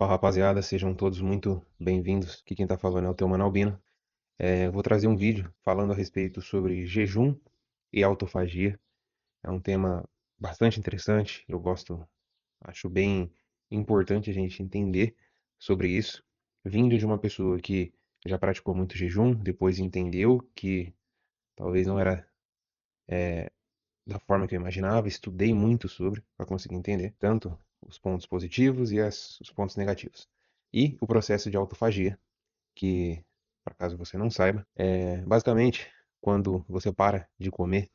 Fala rapaziada, sejam todos muito bem-vindos. Aqui quem tá falando é o teu Mano Albino. Eu vou trazer um vídeo falando a respeito sobre jejum e autofagia. É um tema bastante interessante, acho bem importante a gente entender sobre isso. Vindo de uma pessoa que já praticou muito jejum, depois entendeu que talvez não era da forma que eu imaginava, estudei muito sobre para conseguir entender tanto os pontos positivos e os pontos negativos. E o processo de autofagia, que, para caso você não saiba, é basicamente quando você para de comer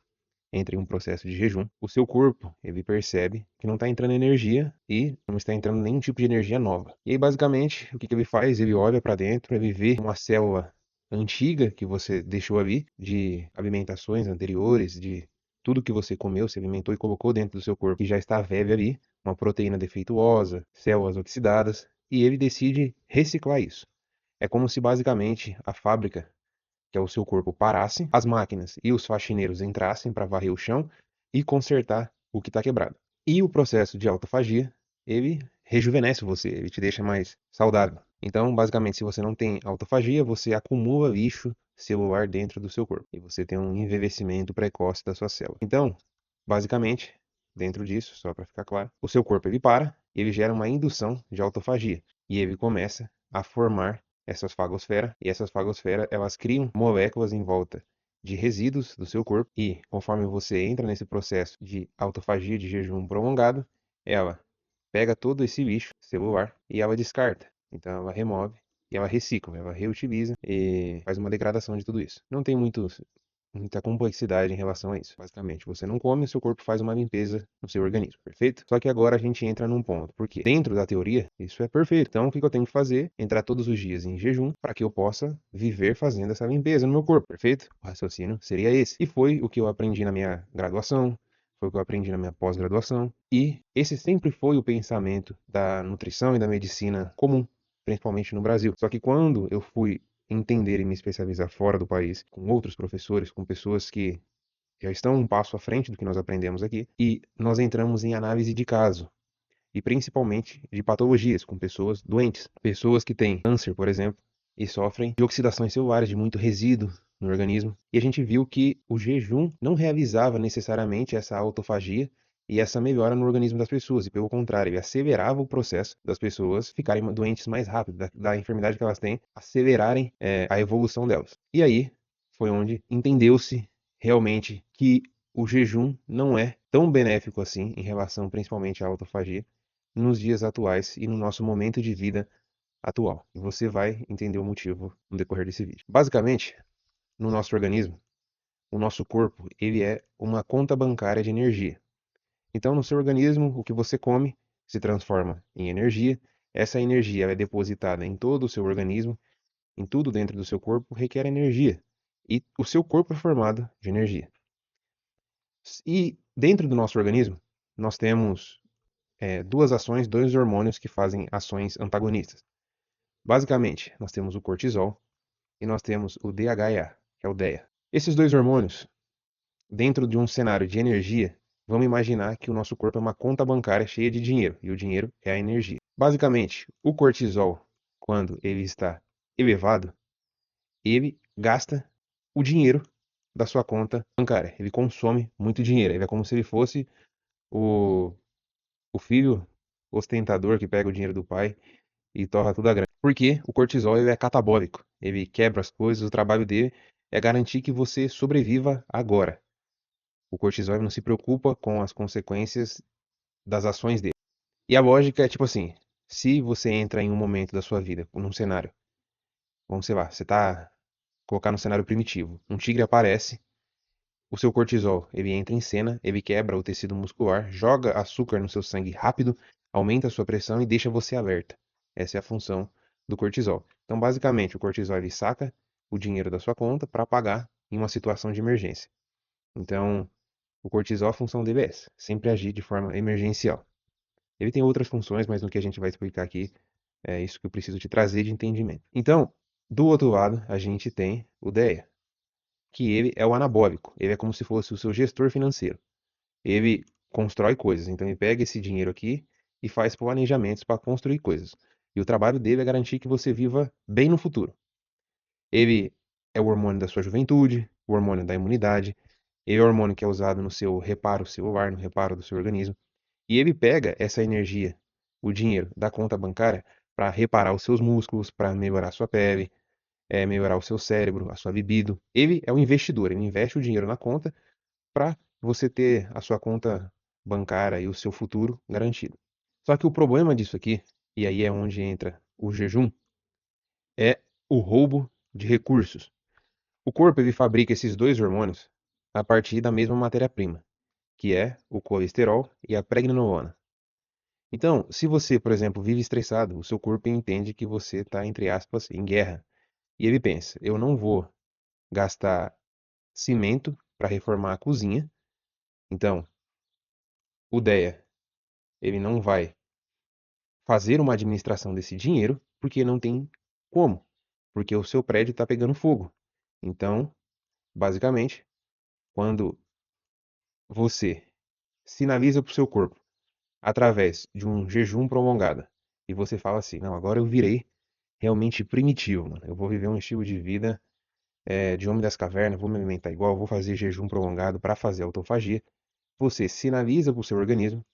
entre um processo de jejum, o seu corpo ele percebe que não está entrando energia e não está entrando nenhum tipo de energia nova. E aí, basicamente, o que ele faz? Ele olha para dentro, ele vê uma célula antiga que você deixou ali, de alimentações anteriores, de tudo que você comeu, se alimentou e colocou dentro do seu corpo, que já está velho ali, uma proteína defeituosa, células oxidadas, e ele decide reciclar isso. É como se basicamente a fábrica, que é o seu corpo, parasse, as máquinas e os faxineiros entrassem para varrer o chão e consertar o que está quebrado. E o processo de autofagia, ele rejuvenesce você, ele te deixa mais saudável. Então, basicamente, se você não tem autofagia, você acumula lixo celular dentro do seu corpo e você tem um envelhecimento precoce da sua célula. Então, basicamente, dentro disso, só para ficar claro, o seu corpo ele para e ele gera uma indução de autofagia e ele começa a formar essas fagosferas, e essas fagosferas elas criam moléculas em volta de resíduos do seu corpo, e conforme você entra nesse processo de autofagia de jejum prolongado, ela pega todo esse lixo celular e ela descarta. Então ela remove e ela recicla, ela reutiliza e faz uma degradação de tudo isso. Não tem muita complexidade em relação a isso. Basicamente, você não come, seu corpo faz uma limpeza no seu organismo, perfeito? Só que agora a gente entra num ponto, porque dentro da teoria, isso é perfeito. Então, o que eu tenho que fazer? Entrar todos os dias em jejum para que eu possa viver fazendo essa limpeza no meu corpo, perfeito? O raciocínio seria esse. E foi o que eu aprendi na minha graduação, foi o que eu aprendi na minha pós-graduação, e esse sempre foi o pensamento da nutrição e da medicina comum, principalmente no Brasil. Só que quando eu fui entender e me especializar fora do país, com outros professores, com pessoas que já estão um passo à frente do que nós aprendemos aqui, e nós entramos em análise de caso, e principalmente de patologias, com pessoas doentes, pessoas que têm câncer, por exemplo, e sofrem de oxidações celulares, de muito resíduo no organismo. E a gente viu que o jejum não realizava necessariamente essa autofagia e essa melhora no organismo das pessoas, e pelo contrário, ele acelerava o processo das pessoas ficarem doentes mais rápido, da enfermidade que elas têm, acelerarem a evolução delas. E aí foi onde entendeu-se realmente que o jejum não é tão benéfico assim em relação principalmente à autofagia nos dias atuais e no nosso momento de vida atual. E você vai entender o motivo no decorrer desse vídeo. Basicamente, no nosso organismo, o nosso corpo, ele é uma conta bancária de energia. Então, no seu organismo, o que você come se transforma em energia. Essa energia é depositada em todo o seu organismo, em tudo dentro do seu corpo requer energia. E o seu corpo é formado de energia. E dentro do nosso organismo, nós temos duas ações, dois hormônios que fazem ações antagonistas. Basicamente, nós temos o cortisol e nós temos o DHEA, que é o DEA. Esses dois hormônios, dentro de um cenário de energia, vamos imaginar que o nosso corpo é uma conta bancária cheia de dinheiro, e o dinheiro é a energia. Basicamente, o cortisol, quando ele está elevado, ele gasta o dinheiro da sua conta bancária. Ele consome muito dinheiro. Ele é como se ele fosse o, o filho ostentador que pega o dinheiro do pai e torra toda a grana. Porque o cortisol ele é catabólico, ele quebra as coisas, o trabalho dele é garantir que você sobreviva agora. O cortisol não se preocupa com as consequências das ações dele. E a lógica é tipo assim, se você entra em um momento da sua vida, num cenário, vamos sei lá, você tá colocar no cenário primitivo, um tigre aparece, o seu cortisol, ele entra em cena, ele quebra o tecido muscular, joga açúcar no seu sangue rápido, aumenta a sua pressão e deixa você alerta. Essa é a função do cortisol. Então, basicamente, o cortisol ele saca o dinheiro da sua conta para pagar em uma situação de emergência. Então, o cortisol, a função dele é essa, sempre agir de forma emergencial. Ele tem outras funções, mas no que a gente vai explicar aqui, é isso que eu preciso te trazer de entendimento. Então, do outro lado, a gente tem o DEA, que ele é o anabólico. Ele é como se fosse o seu gestor financeiro. Ele constrói coisas. Então ele pega esse dinheiro aqui e faz planejamentos para construir coisas. E o trabalho dele é garantir que você viva bem no futuro. Ele é o hormônio da sua juventude, o hormônio da imunidade, ele é o hormônio que é usado no seu reparo celular, no reparo do seu organismo. E ele pega essa energia, o dinheiro da conta bancária, para reparar os seus músculos, para melhorar a sua pele, melhorar o seu cérebro, a sua libido. Ele é o investidor, ele investe o dinheiro na conta para você ter a sua conta bancária e o seu futuro garantido. Só que o problema disso aqui, e aí é onde entra o jejum, é o roubo de recursos. O corpo ele fabrica esses dois hormônios a partir da mesma matéria-prima, que é o colesterol e a pregnenolona. Então, se você, por exemplo, vive estressado, o seu corpo entende que você está, entre aspas, em guerra. E ele pensa: eu não vou gastar cimento para reformar a cozinha. Então, o DEA, ele não vai fazer uma administração desse dinheiro porque não tem como, porque o seu prédio está pegando fogo. Então, basicamente, quando você sinaliza para o seu corpo através de um jejum prolongado e você fala assim: não, agora eu virei realmente primitivo, mano. Eu vou viver um estilo de vida de homem das cavernas, vou me alimentar igual, vou fazer jejum prolongado para fazer autofagia. Você sinaliza para o seu organismo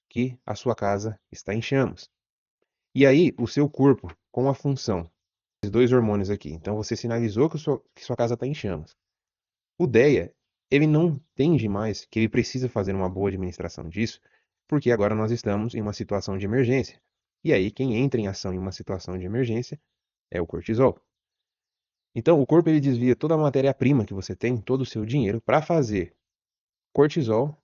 que a sua casa está em chamas. E aí, o seu corpo, com a função, esses dois hormônios aqui, então você sinalizou que sua casa está em chamas. O DEA, ele não entende mais que ele precisa fazer uma boa administração disso, porque agora nós estamos em uma situação de emergência. E aí, quem entra em ação em uma situação de emergência é o cortisol. Então, o corpo ele desvia toda a matéria-prima que você tem, todo o seu dinheiro, para fazer cortisol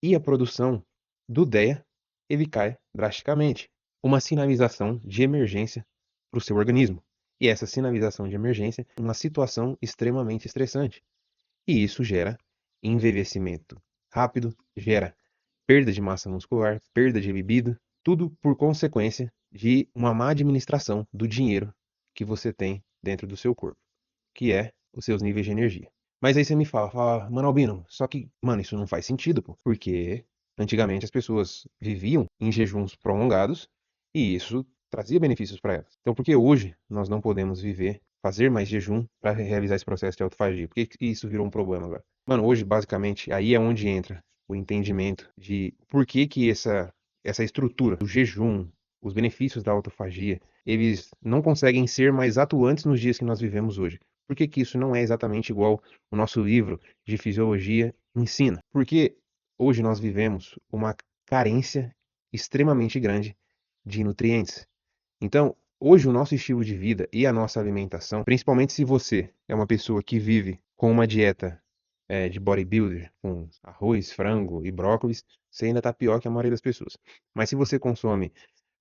e a produção do DEA ele cai drasticamente. Uma sinalização de emergência para o seu organismo. E essa sinalização de emergência é uma situação extremamente estressante. E isso gera envelhecimento rápido, gera perda de massa muscular, perda de libido, tudo por consequência de uma má administração do dinheiro que você tem dentro do seu corpo, que é os seus níveis de energia. Mas aí você me fala, mano Albino, só que, mano, isso não faz sentido, pô, porque antigamente as pessoas viviam em jejuns prolongados e isso trazia benefícios para elas. Então, por que hoje nós não podemos fazer mais jejum para realizar esse processo de autofagia? Por que isso virou um problema agora? Mano, hoje, basicamente, aí é onde entra o entendimento de por que que essa estrutura do jejum, os benefícios da autofagia, eles não conseguem ser mais atuantes nos dias que nós vivemos hoje. Por que que isso não é exatamente igual o nosso livro de fisiologia ensina? Porque hoje nós vivemos uma carência extremamente grande de nutrientes. Então, hoje o nosso estilo de vida e a nossa alimentação, principalmente se você é uma pessoa que vive com uma dieta de bodybuilder, com arroz, frango e brócolis, você ainda está pior que a maioria das pessoas. Mas se você consome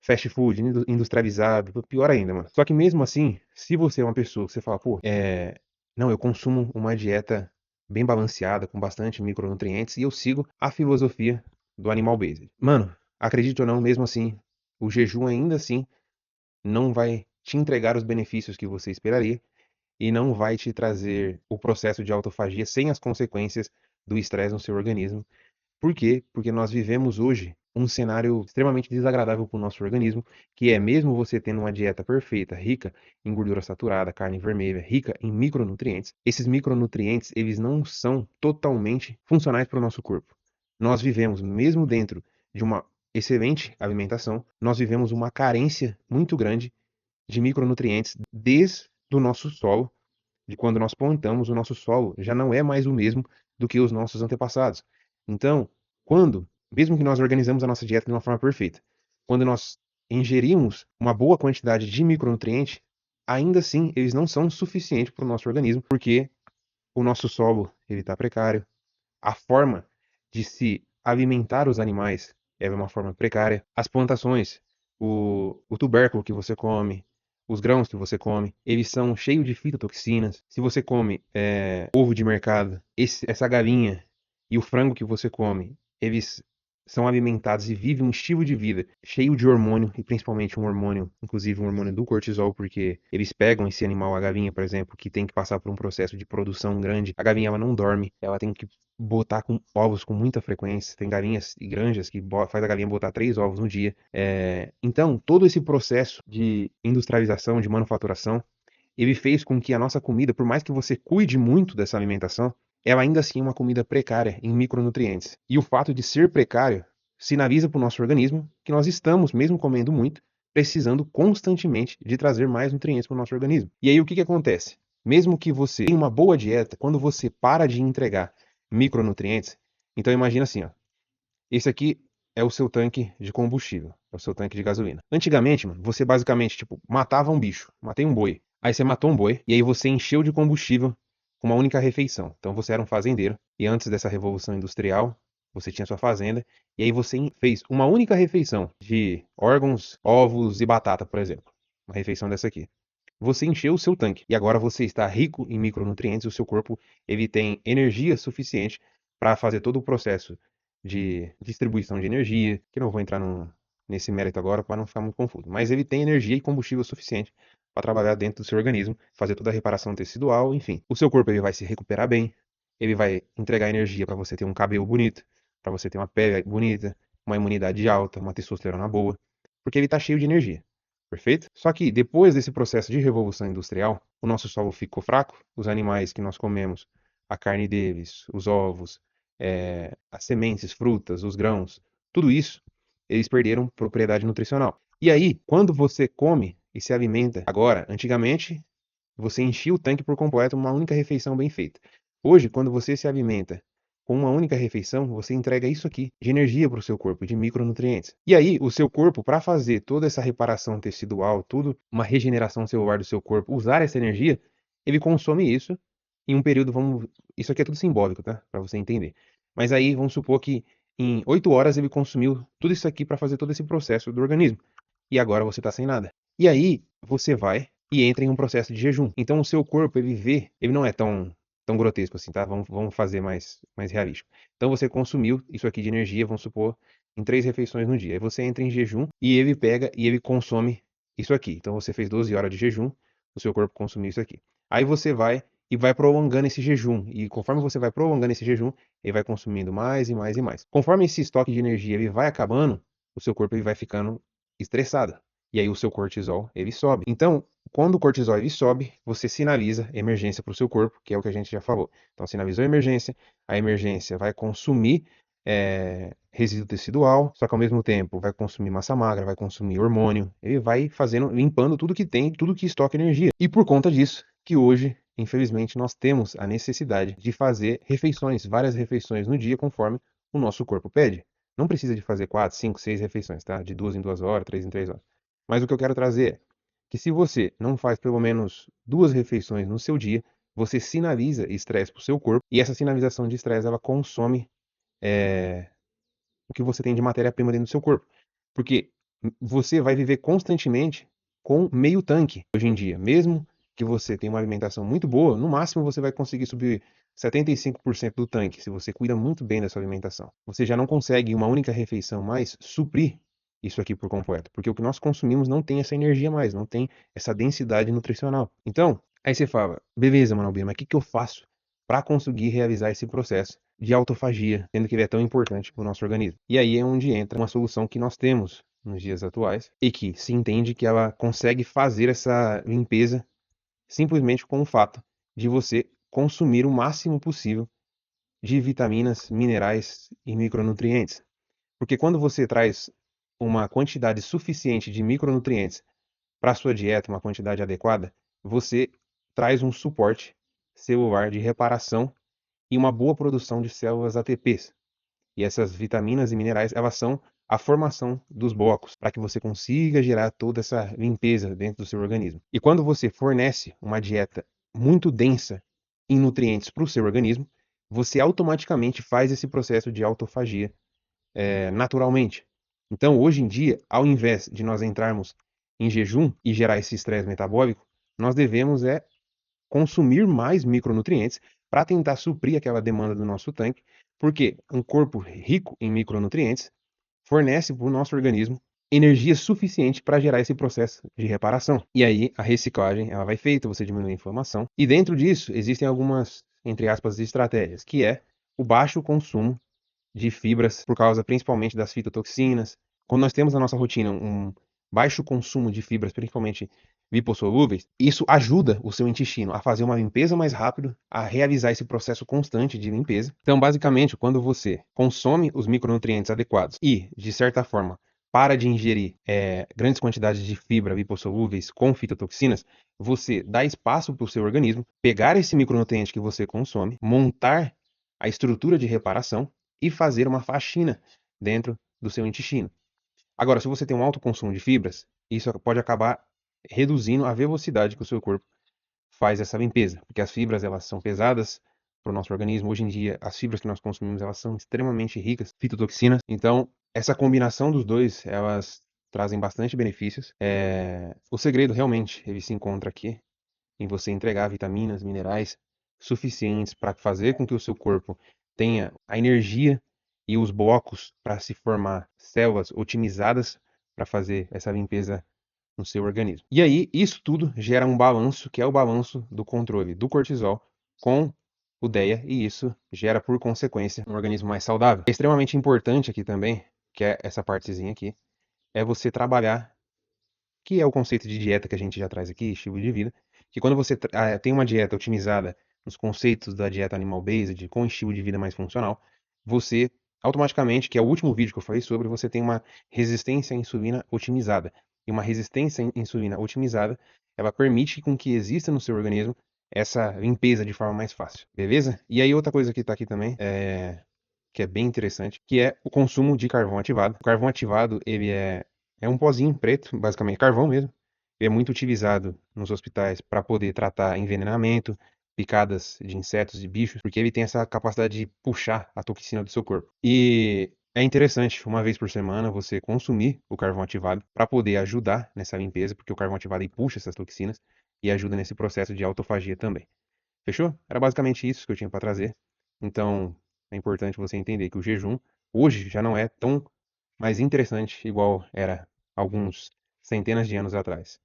fast food, industrializado, pior ainda, mano. Só que mesmo assim, se você é uma pessoa que você fala, pô, não, eu consumo uma dieta bem balanceada, com bastante micronutrientes, e eu sigo a filosofia do Animal Based. Mano, acredite ou não, mesmo assim, o jejum ainda assim não vai te entregar os benefícios que você esperaria e não vai te trazer o processo de autofagia sem as consequências do estresse no seu organismo. Por quê? Porque nós vivemos hoje um cenário extremamente desagradável para o nosso organismo, que é mesmo você tendo uma dieta perfeita, rica em gordura saturada, carne vermelha, rica em micronutrientes, esses micronutrientes eles não são totalmente funcionais para o nosso corpo. Nós vivemos, mesmo dentro de uma excelente alimentação, nós vivemos uma carência muito grande de micronutrientes desde o nosso solo, de quando nós plantamos, o nosso solo já não é mais o mesmo do que os nossos antepassados. Então, mesmo que nós organizamos a nossa dieta de uma forma perfeita, quando nós ingerimos uma boa quantidade de micronutrientes, ainda assim eles não são suficientes para o nosso organismo, porque o nosso solo ele está precário, a forma de se alimentar os animais é uma forma precária, as plantações, o tubérculo que você come, os grãos que você come, eles são cheios de fitotoxinas. Se você come ovo de mercado, essa galinha e o frango que você come, eles são alimentados e vivem um estilo de vida cheio de hormônio, e principalmente um hormônio, inclusive um hormônio do cortisol, porque eles pegam esse animal, a galinha, por exemplo, que tem que passar por um processo de produção grande. A galinha, ela não dorme, ela tem que botar ovos com muita frequência. Tem galinhas e granjas que faz a galinha botar 3 ovos no dia. Então, todo esse processo de industrialização, de manufaturação, ele fez com que a nossa comida, por mais que você cuide muito dessa alimentação, ela ainda assim é uma comida precária em micronutrientes. E o fato de ser precário sinaliza para o nosso organismo que nós estamos, mesmo comendo muito, precisando constantemente de trazer mais nutrientes para o nosso organismo. E aí o que acontece? Mesmo que você tenha uma boa dieta, quando você para de entregar micronutrientes, então imagina assim, ó, esse aqui é o seu tanque de combustível, é o seu tanque de gasolina. Antigamente, mano, você basicamente, tipo, matava um bicho, matei um boi. Aí você matou um boi e aí você encheu de combustível com uma única refeição. Então você era um fazendeiro e antes dessa revolução industrial, você tinha sua fazenda e aí você fez uma única refeição de órgãos, ovos e batata, por exemplo. Uma refeição dessa aqui. Você encheu o seu tanque e agora você está rico em micronutrientes, o seu corpo ele tem energia suficiente para fazer todo o processo de distribuição de energia, que não vou entrar nesse mérito agora para não ficar muito confuso, mas ele tem energia e combustível suficiente para trabalhar dentro do seu organismo, fazer toda a reparação tecidual, enfim. O seu corpo ele vai se recuperar bem, ele vai entregar energia para você ter um cabelo bonito, para você ter uma pele bonita, uma imunidade alta, uma testosterona boa, porque ele está cheio de energia. Perfeito? Só que depois desse processo de revolução industrial, o nosso solo ficou fraco, os animais que nós comemos, a carne deles, os ovos, as sementes, frutas, os grãos, tudo isso, eles perderam propriedade nutricional. E aí, quando você come e se alimenta, agora, antigamente, você enchia o tanque por completo uma única refeição bem feita. Hoje, quando você se alimenta com uma única refeição, você entrega isso aqui de energia para o seu corpo, de micronutrientes. E aí, o seu corpo, para fazer toda essa reparação tecidual, tudo, uma regeneração celular do seu corpo, usar essa energia, ele consome isso em um período, isso aqui é tudo simbólico, tá? Para você entender. Mas aí, vamos supor que em 8 horas ele consumiu tudo isso aqui para fazer todo esse processo do organismo. E agora você está sem nada. E aí, você vai e entra em um processo de jejum. Então, o seu corpo, ele não é tão grotesco assim, tá? Vamos fazer mais realístico. Então, você consumiu isso aqui de energia, vamos supor, em 3 refeições no dia. Aí você entra em jejum e ele pega e ele consome isso aqui. Então, você fez 12 horas de jejum, o seu corpo consumiu isso aqui. Aí você vai e vai prolongando esse jejum. E conforme você vai prolongando esse jejum, ele vai consumindo mais e mais e mais. Conforme esse estoque de energia ele vai acabando, o seu corpo ele vai ficando estressado. E aí o seu cortisol ele sobe. Então, quando o cortisol ele sobe, você sinaliza emergência para o seu corpo, que é o que a gente já falou. Então, sinalizou a emergência vai consumir resíduo tecidual, só que ao mesmo tempo vai consumir massa magra, vai consumir hormônio, ele vai fazendo, limpando tudo que tem, tudo que estoca energia. E por conta disso, que hoje, infelizmente, nós temos a necessidade de fazer refeições, várias refeições no dia, conforme o nosso corpo pede. Não precisa de fazer 4, 5, 6 refeições, tá? De 2 em 2 horas, 3 em 3 horas. Mas o que eu quero trazer é que se você não faz pelo menos 2 refeições no seu dia, você sinaliza estresse para o seu corpo e essa sinalização de estresse ela consome o que você tem de matéria-prima dentro do seu corpo. Porque você vai viver constantemente com meio tanque hoje em dia. Mesmo que você tenha uma alimentação muito boa, no máximo você vai conseguir subir 75% do tanque, se você cuida muito bem da sua alimentação. Você já não consegue, em uma única refeição mais, suprir isso aqui por completo. Porque o que nós consumimos não tem essa energia mais, não tem essa densidade nutricional. Então, aí você fala, beleza, Manalbia, mas o que eu faço para conseguir realizar esse processo de autofagia, sendo que ele é tão importante para o nosso organismo? E aí é onde entra uma solução que nós temos nos dias atuais e que se entende que ela consegue fazer essa limpeza simplesmente com o fato de você consumir o máximo possível de vitaminas, minerais e micronutrientes. Porque quando você traz uma quantidade suficiente de micronutrientes para a sua dieta, uma quantidade adequada, você traz um suporte celular de reparação e uma boa produção de células ATPs. E essas vitaminas e minerais, elas são a formação dos blocos, para que você consiga gerar toda essa limpeza dentro do seu organismo. E quando você fornece uma dieta muito densa em nutrientes para o seu organismo, você automaticamente faz esse processo de autofagia naturalmente. Então, hoje em dia, ao invés de nós entrarmos em jejum e gerar esse estresse metabólico, nós devemos consumir mais micronutrientes para tentar suprir aquela demanda do nosso tanque, Porque um corpo rico em micronutrientes fornece para o nosso organismo energia suficiente para gerar esse processo de reparação. E aí a reciclagem ela vai feita, você diminui a inflamação. E dentro disso existem algumas, entre aspas, estratégias, que é o baixo consumo de fibras por causa principalmente das fitotoxinas. Quando nós temos na nossa rotina um baixo consumo de fibras, principalmente lipossolúveis, isso ajuda o seu intestino a fazer uma limpeza mais rápido, a realizar esse processo constante de limpeza. Então, basicamente, quando você consome os micronutrientes adequados e, de certa forma, para de ingerir grandes quantidades de fibra lipossolúveis com fitotoxinas, você dá espaço para o seu organismo pegar esse micronutriente que você consome, montar a estrutura de reparação e fazer uma faxina dentro do seu intestino. Agora, se você tem um alto consumo de fibras, isso pode acabar reduzindo a velocidade que o seu corpo faz essa limpeza, porque as fibras elas são pesadas para o nosso organismo. Hoje em dia, as fibras que nós consumimos elas são extremamente ricas em fitotoxinas. Então, essa combinação dos dois, elas trazem bastante benefícios. O segredo realmente ele se encontra aqui em você entregar vitaminas, minerais suficientes para fazer com que o seu corpo tenha a energia e os blocos para se formar células otimizadas para fazer essa limpeza no seu organismo. E aí, isso tudo gera um balanço, que é o balanço do controle do cortisol com o DEA, e isso gera, por consequência, um organismo mais saudável. É extremamente importante aqui também, que é essa partezinha aqui, é você trabalhar, que é o conceito de dieta que a gente já traz aqui, estilo de vida, que quando você tem uma dieta otimizada nos conceitos da dieta animal-based, com estilo de vida mais funcional, você automaticamente, que é o último vídeo que eu falei sobre, você tem uma resistência à insulina otimizada. E uma resistência à insulina otimizada, ela permite com que exista no seu organismo essa limpeza de forma mais fácil, beleza? E aí outra coisa que está aqui também, que é bem interessante, que é o consumo de carvão ativado. O carvão ativado, ele é um pozinho preto, basicamente carvão mesmo. Ele é muito utilizado nos hospitais para poder tratar envenenamento, picadas de insetos e bichos, porque ele tem essa capacidade de puxar a toxina do seu corpo. E é interessante, uma vez por semana, você consumir o carvão ativado para poder ajudar nessa limpeza, porque o carvão ativado ele puxa essas toxinas e ajuda nesse processo de autofagia também. Fechou? Era basicamente isso que eu tinha para trazer. Então, é importante você entender que o jejum hoje já não é tão mais interessante igual era alguns centenas de anos atrás.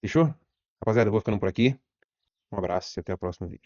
Fechou? Rapaziada, eu vou ficando por aqui. Um abraço e até o próximo vídeo.